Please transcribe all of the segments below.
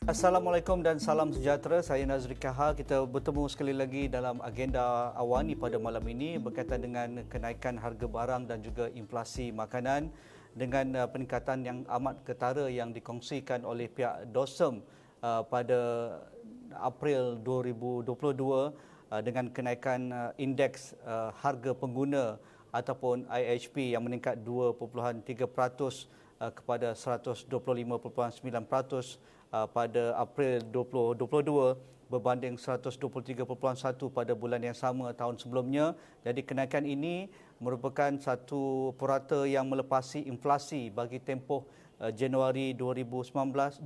Assalamualaikum dan salam sejahtera. Saya Nazri Kahal. Kita bertemu sekali lagi dalam agenda Awani pada malam ini berkaitan dengan kenaikan harga barang dan juga inflasi makanan dengan peningkatan yang amat ketara yang dikongsikan oleh pihak DOSEM pada April 2022 dengan kenaikan indeks harga pengguna ataupun IHP yang meningkat 2.3% kepada 125.9% pada April 2022 berbanding 123.1 pada bulan yang sama tahun sebelumnya. Jadi kenaikan ini merupakan satu purata yang melepasi inflasi bagi tempoh Januari 2011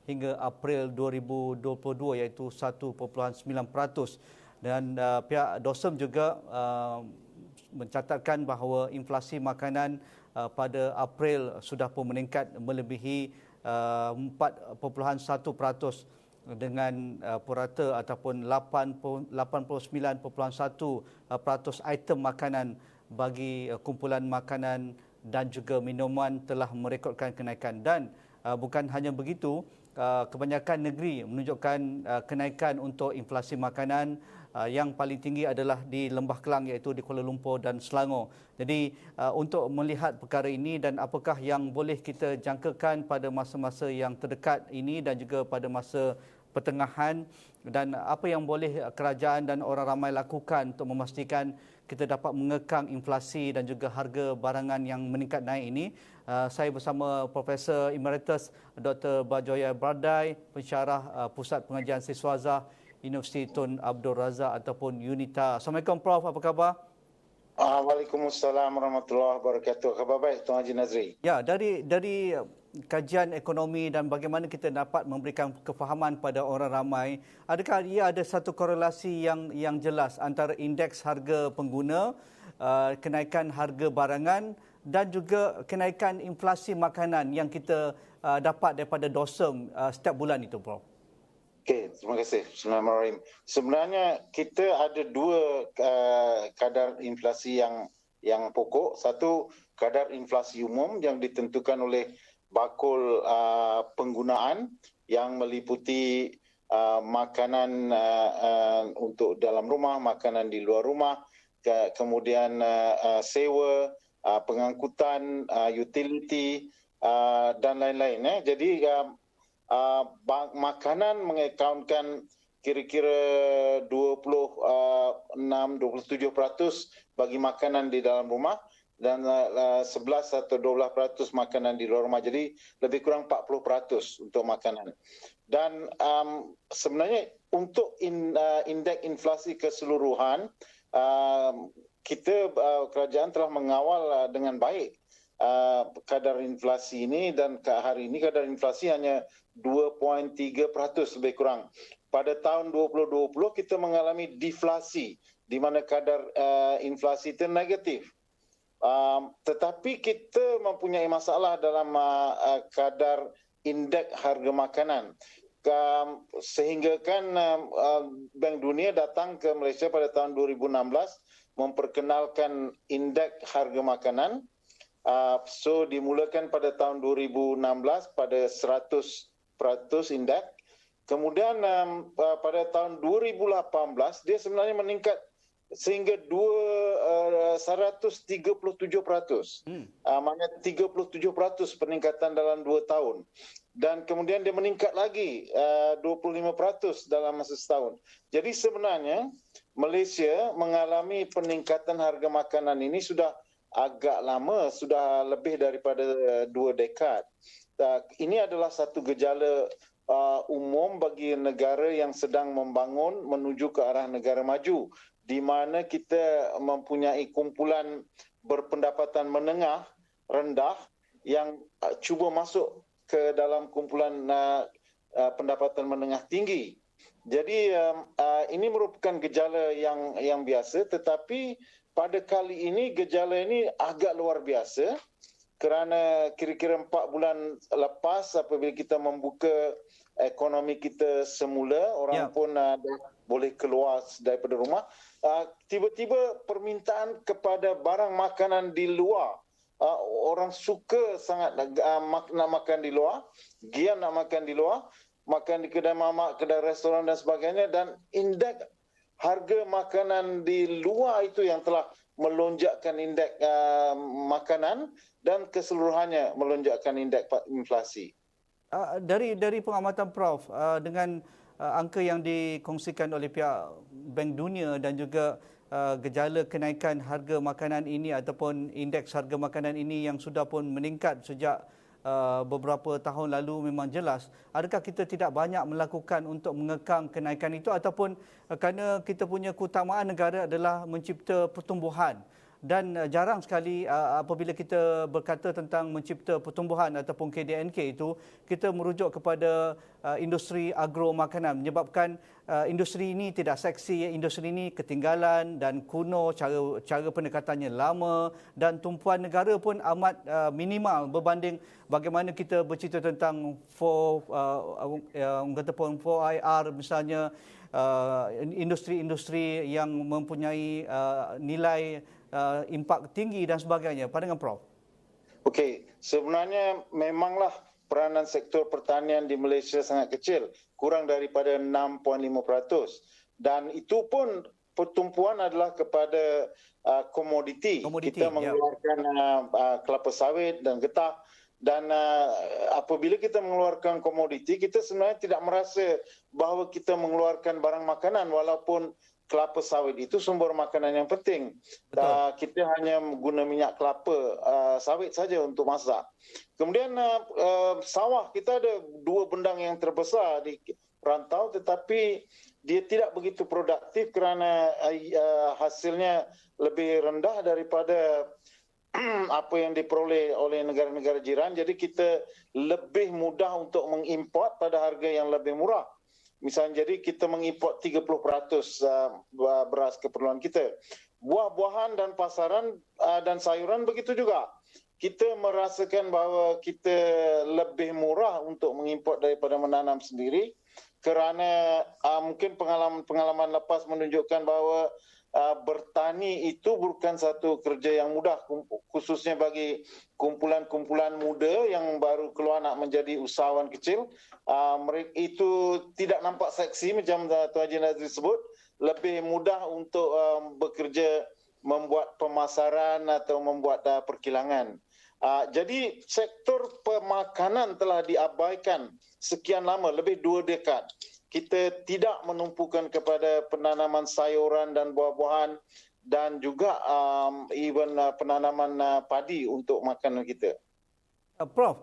hingga April 2022 iaitu 1.9%. Dan pihak DOSEM juga mencatatkan bahawa inflasi makanan pada April sudah pun meningkat melebihi 4.1% dengan purata ataupun 89.1% item makanan bagi kumpulan makanan dan juga minuman telah merekodkan kenaikan. Dan bukan hanya begitu, kebanyakan negeri menunjukkan kenaikan untuk inflasi makanan. Yang paling tinggi adalah di Lembah Kelang iaitu di Kuala Lumpur dan Selangor. Jadi untuk melihat perkara ini dan apakah yang boleh kita jangkakan pada masa-masa yang terdekat ini dan juga pada masa pertengahan, dan apa yang boleh kerajaan dan orang ramai lakukan untuk memastikan kita dapat mengekang inflasi dan juga harga barangan yang meningkat naik ini. Saya bersama Profesor Emeritus Dr. Bajoya Bardai, pensyarah Pusat Pengajian Siswazah Universiti Tun Abdul Razak ataupun UNITA. Assalamualaikum Prof, apa khabar? Waalaikumsalam warahmatullahi wabarakatuh. Khabar baik Tuan Haji Nazri. Ya, dari kajian ekonomi dan bagaimana kita dapat memberikan kefahaman pada orang ramai, adakah ia ada satu korelasi yang jelas antara indeks harga pengguna, kenaikan harga barangan dan juga kenaikan inflasi makanan yang kita dapat daripada DOSEM setiap bulan itu, Prof? Okey, terima kasih. Bismillahirrahmanirrahim. Sebenarnya kita ada dua kadar inflasi yang pokok. Satu, kadar inflasi umum yang ditentukan oleh bakul penggunaan yang meliputi makanan untuk dalam rumah, makanan di luar rumah, kemudian sewa, pengangkutan, utility dan lain-lain. Jadi makanan mengakaunkan kira-kira 26-27% bagi makanan di dalam rumah dan 11 atau 12% makanan di luar rumah. Jadi lebih kurang 40% untuk makanan. Dan sebenarnya untuk indeks inflasi keseluruhan, kita kerajaan telah mengawal dengan baik kadar inflasi ini, dan hari ini kadar inflasi hanya 2.3% lebih kurang. Pada tahun 2020 kita mengalami deflasi di mana kadar inflasi itu negatif. Tetapi kita mempunyai masalah dalam kadar indeks harga makanan. Sehingga kan Bank Dunia datang ke Malaysia pada tahun 2016 memperkenalkan indeks harga makanan. So dimulakan pada tahun 2016 pada 100% indeks. Kemudian pada tahun 2018 dia sebenarnya meningkat sehingga 137%. Maknanya 37% peningkatan dalam 2 tahun. Dan kemudian dia meningkat lagi 25% dalam masa setahun. Jadi sebenarnya Malaysia mengalami peningkatan harga makanan ini sudah agak lama, sudah lebih daripada 2 dekad. Ini adalah satu gejala umum bagi negara yang sedang membangun menuju ke arah negara maju, di mana kita mempunyai kumpulan berpendapatan menengah rendah yang cuba masuk ke dalam kumpulan pendapatan menengah tinggi. Jadi ini merupakan gejala yang biasa, tetapi pada kali ini gejala ini agak luar biasa kerana kira-kira 4 bulan lepas apabila kita membuka ekonomi kita semula, orang pun dah boleh keluar daripada rumah, tiba-tiba permintaan kepada barang makanan di luar, orang suka sangat nak makan di luar, giat nak makan di luar, makan di kedai mamak, kedai restoran dan sebagainya, dan indeks harga makanan di luar itu yang telah melonjakkan indeks makanan dan keseluruhannya melonjakkan indeks inflasi. Dari pengamatan Prof, dengan angka yang dikongsikan oleh pihak Bank Dunia dan juga gejala kenaikan harga makanan ini ataupun indeks harga makanan ini yang sudah pun meningkat sejak beberapa tahun lalu, memang jelas. Adakah kita tidak banyak melakukan untuk mengekang kenaikan itu ataupun kerana kita punya keutamaan negara adalah mencipta pertumbuhan? Dan jarang sekali apabila kita berkata tentang mencipta pertumbuhan ataupun KDNK itu, kita merujuk kepada industri agro makanan, menyebabkan industri ini tidak seksi, industri ini ketinggalan dan kuno, cara pendekatannya lama dan tumpuan negara pun amat minimal berbanding bagaimana kita bercerita tentang 4IR misalnya, industri-industri yang mempunyai nilai impak tinggi dan sebagainya. Pandangan Prof? Okey, sebenarnya memanglah peranan sektor pertanian di Malaysia sangat kecil, kurang daripada 6.5%. Dan itu pun pertumpuan adalah kepada komoditi. Kita mengeluarkan kelapa sawit dan getah. Dan apabila kita mengeluarkan komoditi, kita sebenarnya tidak merasa bahawa kita mengeluarkan barang makanan walaupun kelapa sawit itu sumber makanan yang penting. Kita hanya guna minyak kelapa sawit saja untuk masak. Kemudian sawah, kita ada 2 bendang yang terbesar di rantau, tetapi dia tidak begitu produktif kerana hasilnya lebih rendah daripada apa yang diperoleh oleh negara-negara jiran. Jadi kita lebih mudah untuk mengimport pada harga yang lebih murah. Misalnya, jadi kita mengimport 30% beras keperluan kita. Buah-buahan dan pasaran dan sayuran begitu juga. Kita merasakan bahawa kita lebih murah untuk mengimport daripada menanam sendiri kerana mungkin pengalaman lepas menunjukkan bahawa bertani itu bukan satu kerja yang mudah, khususnya bagi kumpulan-kumpulan muda yang baru keluar nak menjadi usahawan kecil. Mereka itu tidak nampak seksi macam Tuan Haji Nazri sebut, lebih mudah untuk bekerja membuat pemasaran atau membuat perkilangan. Jadi sektor pemakanan telah diabaikan sekian lama, lebih 2 dekad. Kita tidak menumpukan kepada penanaman sayuran dan buah-buahan dan juga even penanaman padi untuk makanan kita. Prof,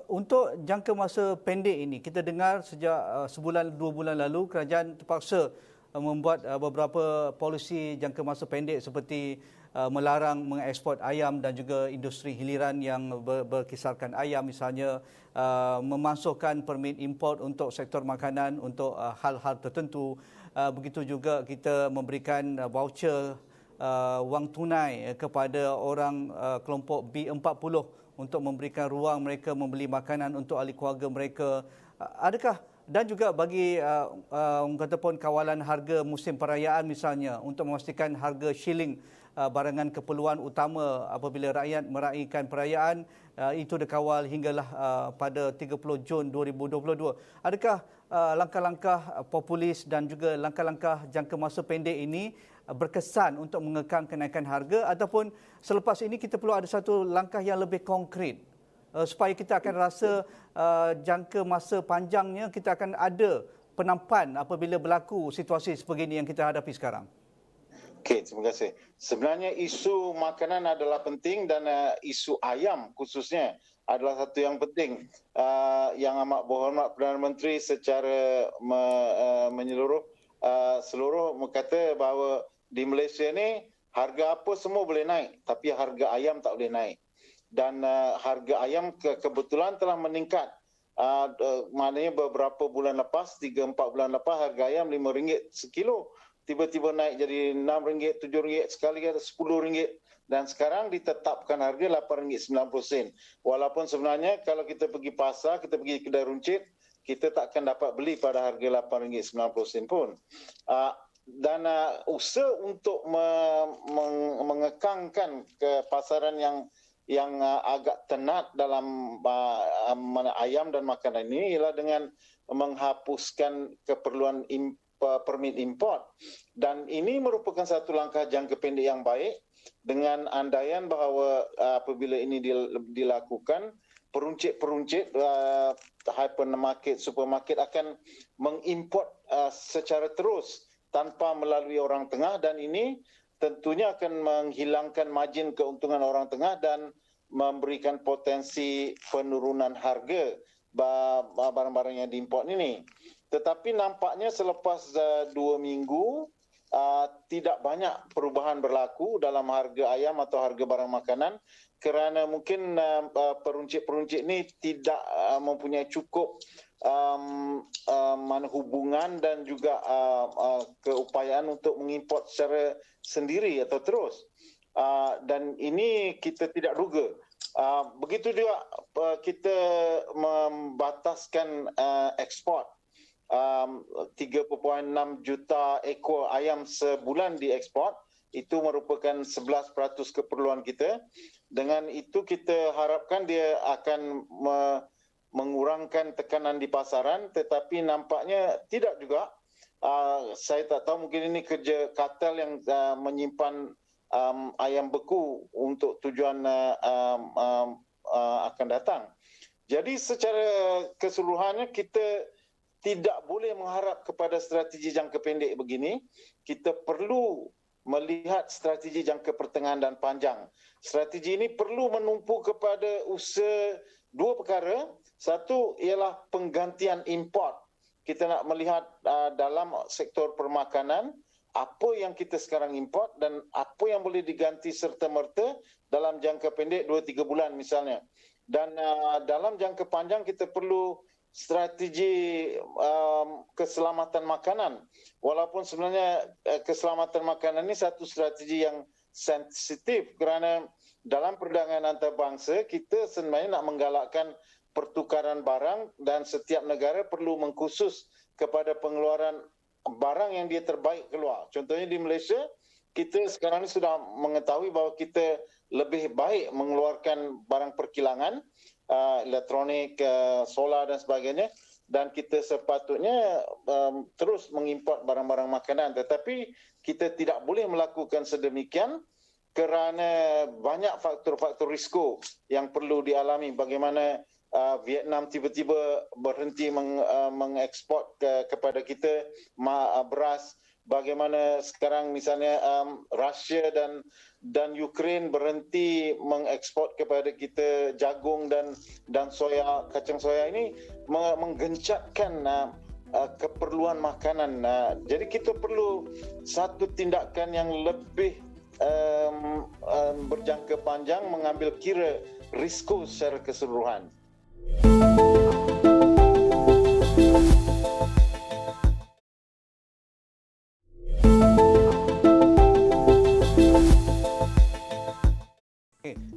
untuk jangka masa pendek ini, kita dengar sejak sebulan 2 bulan lalu kerajaan terpaksa membuat beberapa polisi jangka masa pendek seperti melarang mengeksport ayam dan juga industri hiliran yang berkisarkan ayam misalnya, memasukkan permit import untuk sektor makanan untuk hal-hal tertentu. Begitu juga kita memberikan voucher wang tunai kepada orang kelompok B40 untuk memberikan ruang mereka membeli makanan untuk ahli keluarga mereka. Adakah dan juga bagi katakan kawalan harga musim perayaan misalnya untuk memastikan harga shilling barangan keperluan utama apabila rakyat meraihkan perayaan itu dikawal hinggalah pada 30 Jun 2022. Adakah langkah-langkah populis dan juga langkah-langkah jangka masa pendek ini berkesan untuk mengekang kenaikan harga ataupun selepas ini kita perlu ada satu langkah yang lebih konkret supaya kita akan rasa jangka masa panjangnya kita akan ada penampan apabila berlaku situasi sebegini yang kita hadapi sekarang? Okey, terima kasih. Sebenarnya isu makanan adalah penting dan isu ayam khususnya adalah satu yang penting. Yang amat berhormat Perdana Menteri secara menyeluruh seluruh berkata bahawa di Malaysia ni harga apa semua boleh naik tapi harga ayam tak boleh naik. Dan harga ayam kebetulan telah meningkat. Maknanya beberapa bulan lepas, 3-4 bulan lepas harga ayam RM5 sekilo. Tiba-tiba naik jadi RM6, RM7, sekali ada RM10 dan sekarang ditetapkan harga RM8.90. Walaupun sebenarnya kalau kita pergi pasar, kita pergi kedai runcit, kita tak akan dapat beli pada harga RM8.90 pun. Dan usaha untuk mengekangkan ke pasaran yang yang agak tenat dalam ayam dan makanan ini ialah dengan menghapuskan keperluan permit import, dan ini merupakan satu langkah jangka pendek yang baik dengan andaian bahawa apabila ini dilakukan, peruncit-peruncit hypermarket, supermarket akan mengimport secara terus tanpa melalui orang tengah, dan ini tentunya akan menghilangkan margin keuntungan orang tengah dan memberikan potensi penurunan harga barang-barang yang diimport ini. Tetapi nampaknya selepas 2 minggu tidak banyak perubahan berlaku dalam harga ayam atau harga barang makanan, kerana mungkin peruncit-peruncit ini tidak mempunyai cukup hubungan dan juga keupayaan untuk mengimport secara sendiri atau terus. Dan ini kita tidak duga. Begitu juga kita membataskan ekspor. 3.6 juta ekor ayam sebulan diekspor, itu merupakan 11% keperluan kita. Dengan itu kita harapkan dia akan mengurangkan tekanan di pasaran, tetapi nampaknya tidak juga. Saya tak tahu, mungkin ini kerja kartel yang menyimpan ayam beku untuk tujuan akan datang. Jadi secara keseluruhannya kita tidak boleh mengharap kepada strategi jangka pendek begini. Kita perlu melihat strategi jangka pertengahan dan panjang. Strategi ini perlu menumpu kepada usaha 2 perkara. Satu ialah penggantian import. Kita nak melihat dalam sektor permakanan, apa yang kita sekarang import dan apa yang boleh diganti serta-merta dalam jangka pendek 2-3 bulan misalnya. Dan dalam jangka panjang kita perlu strategi keselamatan makanan. Walaupun sebenarnya keselamatan makanan ini satu strategi yang sensitif, kerana dalam perdagangan antarabangsa kita sebenarnya nak menggalakkan pertukaran barang, dan setiap negara perlu mengkhusus kepada pengeluaran barang yang dia terbaik keluar. Contohnya di Malaysia, kita sekarang ini sudah mengetahui bahawa kita lebih baik mengeluarkan barang perkilangan, elektronik, solar dan sebagainya, dan kita sepatutnya terus mengimport barang-barang makanan. Tetapi kita tidak boleh melakukan sedemikian kerana banyak faktor-faktor risiko yang perlu dialami. Bagaimana Vietnam tiba-tiba berhenti mengekspor kepada kita beras, bagaimana sekarang misalnya Rusia dan Ukraine berhenti mengekspor kepada kita jagung dan soya, kacang soya. Ini menggencatkan keperluan makanan. Jadi kita perlu satu tindakan yang lebih berjangka panjang, mengambil kira risiko secara keseluruhan.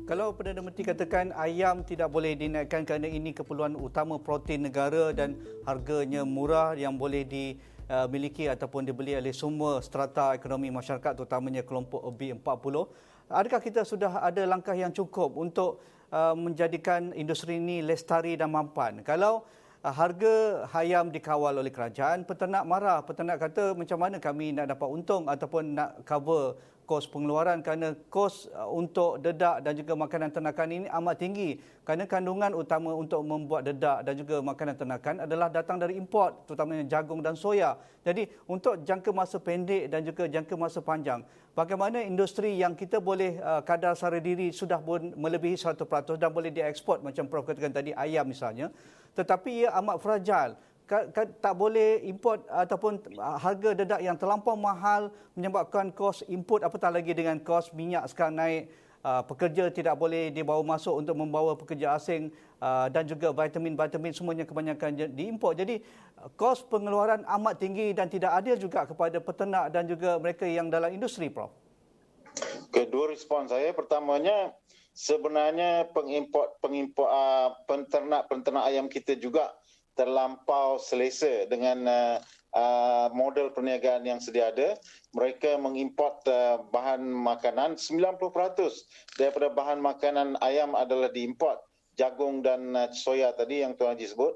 Kalau Perdana Menteri katakan ayam tidak boleh dinaikkan kerana ini keperluan utama protein negara dan harganya murah yang boleh dimiliki ataupun dibeli oleh semua strata ekonomi masyarakat, terutamanya kelompok B40. Adakah kita sudah ada langkah yang cukup untuk menjadikan industri ini lestari dan mampan? Kalau harga ayam dikawal oleh kerajaan, peternak marah. Peternak kata macam mana kami nak dapat untung ataupun nak cover kos pengeluaran, kerana kos untuk dedak dan juga makanan ternakan ini amat tinggi. Kerana kandungan utama untuk membuat dedak dan juga makanan ternakan adalah datang dari import, terutamanya jagung dan soya. Jadi untuk jangka masa pendek dan juga jangka masa panjang, bagaimana industri yang kita boleh kadar sara diri sudah pun melebihi 100% dan boleh diekspor, macam Prof katakan tadi ayam misalnya, tetapi ia amat fragile. Tak boleh import ataupun harga dedak yang terlampau mahal menyebabkan kos input, apatah lagi dengan kos minyak sekarang naik. Pekerja tidak boleh dibawa masuk untuk membawa pekerja asing, dan juga vitamin-vitamin semuanya kebanyakan diimport. Jadi kos pengeluaran amat tinggi dan tidak adil juga kepada peternak dan juga mereka yang dalam industri, Prof. Kedua respon saya, pertamanya sebenarnya penternak ayam kita juga terlampau selesa dengan model perniagaan yang sedia ada. Mereka mengimport bahan makanan, 90% daripada bahan makanan ayam adalah diimport, jagung dan soya tadi yang Tuan Haji sebut.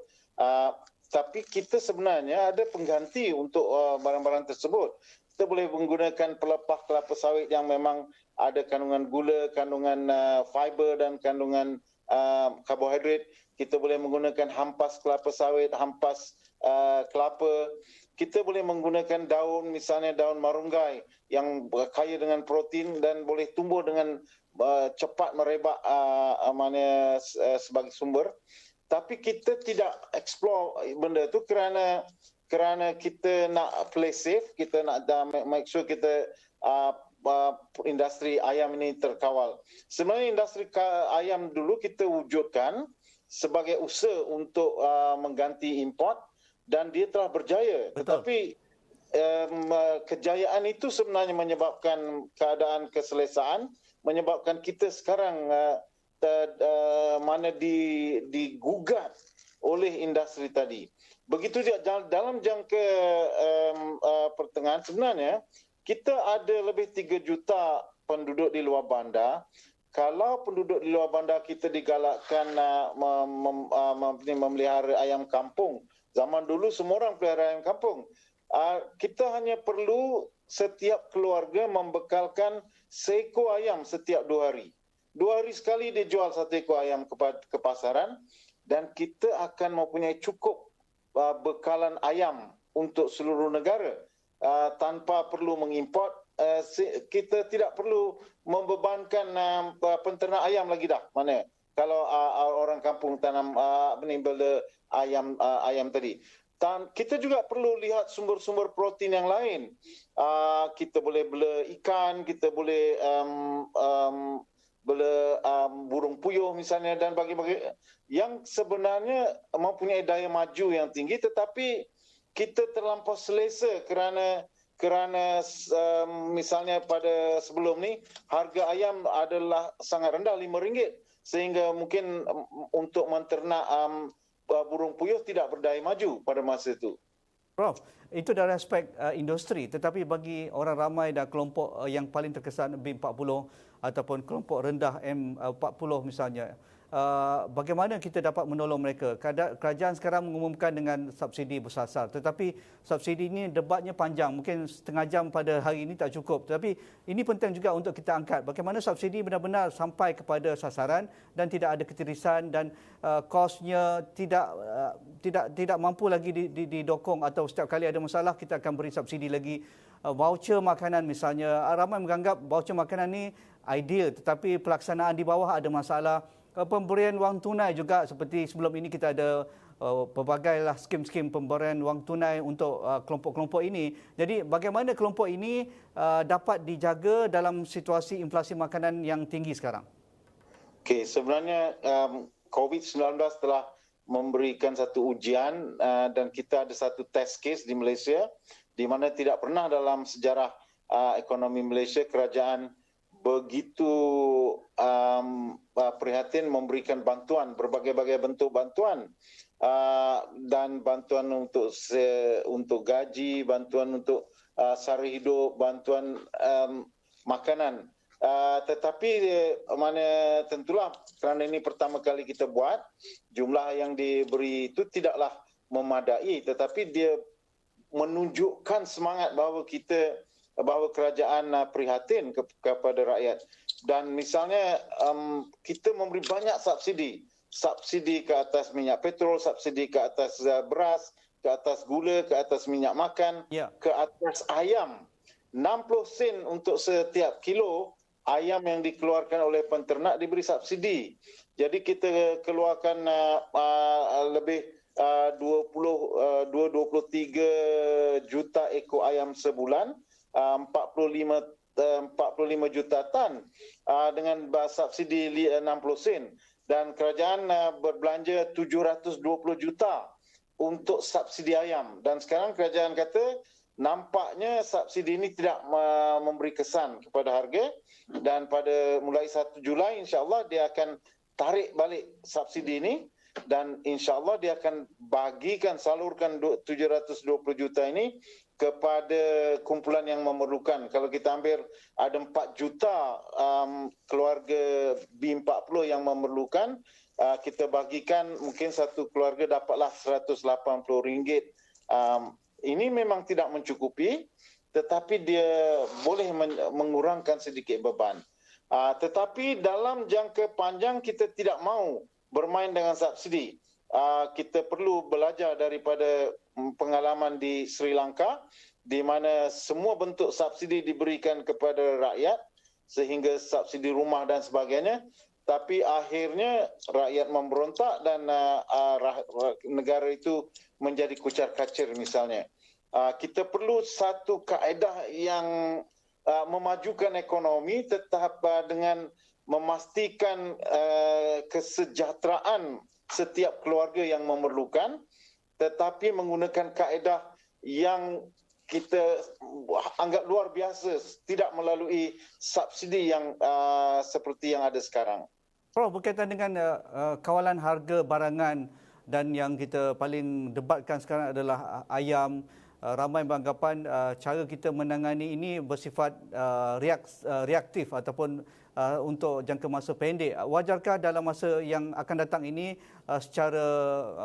Tapi kita sebenarnya ada pengganti untuk barang-barang tersebut. Kita boleh menggunakan pelepah kelapa sawit yang memang ada kandungan gula, kandungan fiber dan kandungan karbohidrat. Kita boleh menggunakan hampas kelapa sawit, hampas kelapa. Kita boleh menggunakan daun, misalnya daun marunggai yang kaya dengan protein dan boleh tumbuh dengan cepat merebak sebagai sumber. Tapi kita tidak explore benda itu kerana kita nak play safe, kita nak make sure kita industri ayam ini terkawal. Sebenarnya industri ayam dulu kita wujudkan sebagai usaha untuk mengganti import dan dia telah berjaya. Betul. Tetapi kejayaan itu sebenarnya menyebabkan keadaan keselesaan, menyebabkan kita sekarang mana digugat oleh industri tadi. Begitu juga dalam jangka pertengahan sebenarnya kita ada lebih 3 juta penduduk di luar bandar. Kalau penduduk di luar bandar kita digalakkan memelihara ayam kampung. Zaman dulu semua orang pelihara ayam kampung. Kita hanya perlu setiap keluarga membekalkan seekor ayam setiap 2 hari. 2 hari sekali dia jual 1 ekor ayam ke pasaran dan kita akan mempunyai cukup bekalan ayam untuk seluruh negara tanpa perlu mengimport. Kita tidak perlu membebankan penternak ayam lagi dah. Mana kalau orang kampung tanam bela ayam tadi. Kita juga perlu lihat sumber-sumber protein yang lain. Kita boleh bela ikan, kita boleh bela burung puyuh misalnya dan bagi-bagi yang sebenarnya mempunyai daya maju yang tinggi, tetapi kita terlampau selesa kerana misalnya pada sebelum ni harga ayam adalah sangat rendah, RM5, sehingga mungkin untuk menternak burung puyuh tidak berdaya maju pada masa itu. Prof, itu dari aspek industri, tetapi bagi orang ramai dan kelompok yang paling terkesan B40 ataupun kelompok rendah M40 misalnya, bagaimana kita dapat menolong mereka? Kerajaan sekarang mengumumkan dengan subsidi bersasar, tetapi subsidi ini debatnya panjang, mungkin setengah jam pada hari ini tak cukup. Tetapi ini penting juga untuk kita angkat. Bagaimana subsidi benar-benar sampai kepada sasaran dan tidak ada ketirisan dan kosnya tidak mampu lagi didokong, atau setiap kali ada masalah kita akan beri subsidi lagi. Voucher makanan misalnya, ramai menganggap voucher makanan ni ideal, tetapi pelaksanaan di bawah ada masalah. Pemberian wang tunai juga, seperti sebelum ini kita ada pelbagailah skim-skim pemberian wang tunai untuk kelompok-kelompok ini. Jadi bagaimana kelompok ini dapat dijaga dalam situasi inflasi makanan yang tinggi sekarang? Okey, sebenarnya COVID-19 telah memberikan satu ujian dan kita ada satu test case di Malaysia di mana tidak pernah dalam sejarah ekonomi Malaysia kerajaan begitu prihatin memberikan bantuan, berbagai-bagai bentuk bantuan dan bantuan untuk gaji, bantuan untuk sara hidup, bantuan makanan. Tetapi tentulah kerana ini pertama kali kita buat, jumlah yang diberi itu tidaklah memadai, tetapi dia menunjukkan semangat bahawa kerajaan prihatin kepada rakyat. Dan misalnya kita memberi banyak subsidi ke atas minyak petrol, subsidi ke atas beras, ke atas gula, ke atas minyak makan, ke atas ayam. 60 sen untuk setiap kilo ayam yang dikeluarkan oleh penternak diberi subsidi. Jadi kita keluarkan lebih 23 juta ekor ayam sebulan, 45 juta tan dengan subsidi 60 sen, dan kerajaan berbelanja 720 juta untuk subsidi ayam. Dan sekarang kerajaan kata nampaknya subsidi ini tidak memberi kesan kepada harga, dan pada mulai 1 Julai insya-Allah dia akan tarik balik subsidi ini dan insya-Allah dia akan salurkan 720 juta ini kepada kumpulan yang memerlukan. Kalau kita ambil ada 4 juta keluarga B40 yang memerlukan, kita bagikan mungkin satu keluarga dapatlah RM180. Ini memang tidak mencukupi, tetapi dia boleh mengurangkan sedikit beban. Tetapi dalam jangka panjang kita tidak mahu bermain dengan subsidi. Kita perlu belajar daripada pengalaman di Sri Lanka, di mana semua bentuk subsidi diberikan kepada rakyat, sehingga subsidi rumah dan sebagainya, tapi akhirnya rakyat memberontak dan negara itu menjadi kucar-kacir misalnya. Kita perlu satu kaedah yang memajukan ekonomi tetap dengan memastikan kesejahteraan setiap keluarga yang memerlukan, tetapi menggunakan kaedah yang kita anggap luar biasa, tidak melalui subsidi yang seperti yang ada sekarang. Prof, berkaitan dengan kawalan harga barangan dan yang kita paling debatkan sekarang adalah ayam, ramai beranggapan cara kita menangani ini bersifat reaktif ataupun untuk jangka masa pendek. Wajarkah dalam masa yang akan datang ini secara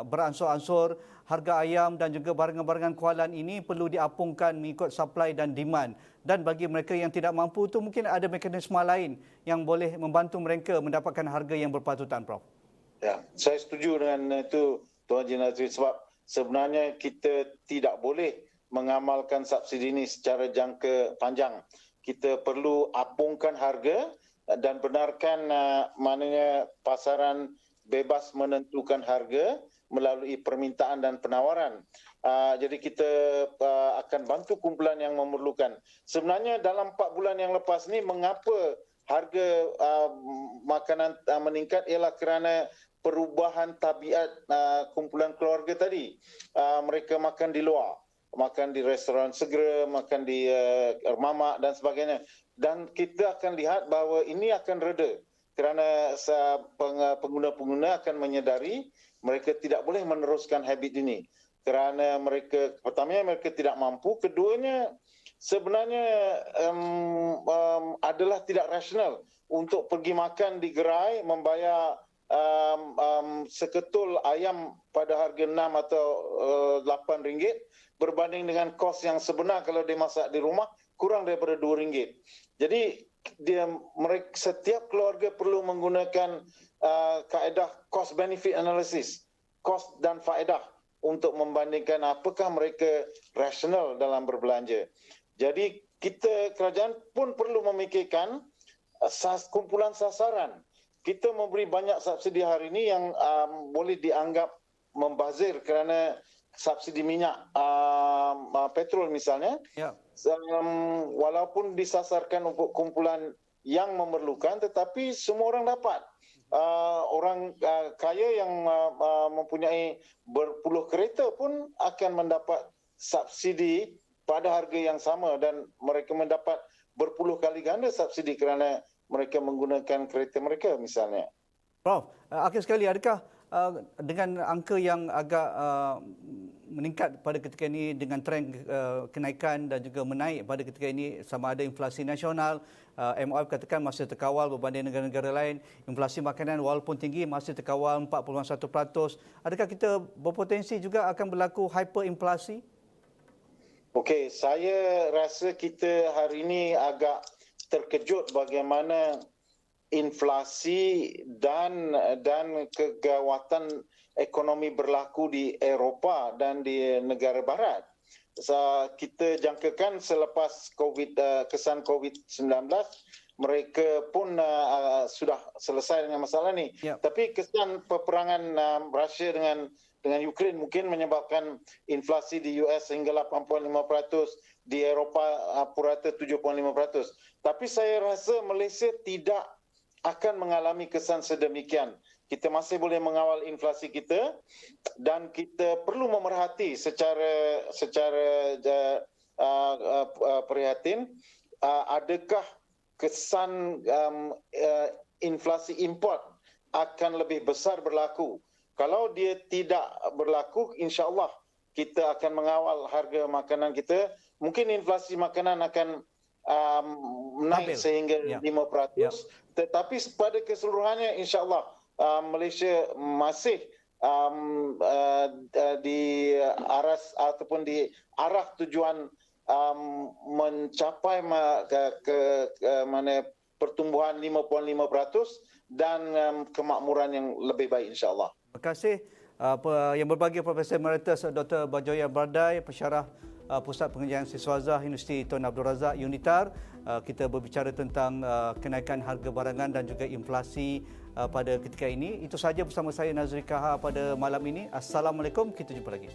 beransur-ansur harga ayam dan juga barangan-barangan kawalan ini perlu diapungkan mengikut supply dan demand? Dan bagi mereka yang tidak mampu itu mungkin ada mekanisme lain yang boleh membantu mereka mendapatkan harga yang berpatutan, Prof. Ya, saya setuju dengan itu, Tuan Haji Nazri, sebab sebenarnya kita tidak boleh mengamalkan subsidi ini secara jangka panjang. Kita perlu apungkan harga dan benarkan maknanya pasaran bebas menentukan harga melalui permintaan dan penawaran. Jadi kita akan bantu kumpulan yang memerlukan. Sebenarnya dalam 4 bulan yang lepas ni, mengapa harga makanan meningkat ialah kerana perubahan tabiat kumpulan keluarga tadi. Mereka makan di luar, makan di restoran segera, makan di mamak dan sebagainya. Dan kita akan lihat bahawa ini akan reda kerana pengguna-pengguna akan menyedari mereka tidak boleh meneruskan habit ini. Kerana pertamanya mereka tidak mampu, keduanya sebenarnya adalah tidak rasional untuk pergi makan di gerai, membayar seketul ayam pada harga 6 atau RM8 berbanding dengan kos yang sebenar kalau dia masak di rumah kurang daripada RM2. Jadi setiap keluarga perlu menggunakan kaedah cost benefit analysis, kos dan faedah untuk membandingkan apakah mereka rasional dalam berbelanja. Jadi kerajaan pun perlu memikirkan kumpulan sasaran. Kita memberi banyak subsidi hari ini yang boleh dianggap membazir kerana subsidi minyak petrol misalnya. Ya. Walaupun disasarkan untuk kumpulan yang memerlukan, tetapi semua orang dapat. Orang kaya yang mempunyai berpuluh kereta pun akan mendapat subsidi pada harga yang sama dan mereka mendapat berpuluh kali ganda subsidi kerana mereka menggunakan kereta mereka misalnya. Prof, akhir sekali, adakah dengan angka yang agak meningkat pada ketika ini dengan trend kenaikan dan juga menaik pada ketika ini, sama ada inflasi nasional, MOF katakan masih terkawal berbanding negara-negara lain, inflasi makanan walaupun tinggi masih terkawal 4.1%, adakah kita berpotensi juga akan berlaku hyperinflasi? Okey, saya rasa kita hari ini agak terkejut bagaimana inflasi dan kegawatan ekonomi berlaku di Eropah dan di negara barat. Kita jangkakan selepas kesan COVID-19 mereka pun sudah selesai dengan masalah ni. Yep. Tapi kesan peperangan Rusia dengan Ukraine mungkin menyebabkan inflasi di US hingga 8.5%, di Eropah purata 7.5%. Tapi saya rasa Malaysia tidak akan mengalami kesan sedemikian. Kita masih boleh mengawal inflasi kita dan kita perlu memerhati secara prihatin adakah kesan inflasi import akan lebih besar berlaku Kalau dia tidak berlaku, insya-Allah kita akan mengawal harga makanan kita. Mungkin inflasi makanan akan naik sehingga 5%, tetapi pada keseluruhannya insya-Allah Malaysia masih di aras ataupun di arah tujuan mencapai mana pertumbuhan 5.5% dan kemakmuran yang lebih baik insya-Allah. Terima kasih yang berbagi Profesor Emeritus Dr. Bajoya Bardai, Pensyarah Pusat Pengajian Siswaza Universiti Tun Abdul Razak UNITAR. Kita berbicara tentang kenaikan harga barangan dan juga inflasi pada ketika ini. Itu sahaja bersama saya Nazri Kahar pada malam ini. Assalamualaikum, kita jumpa lagi.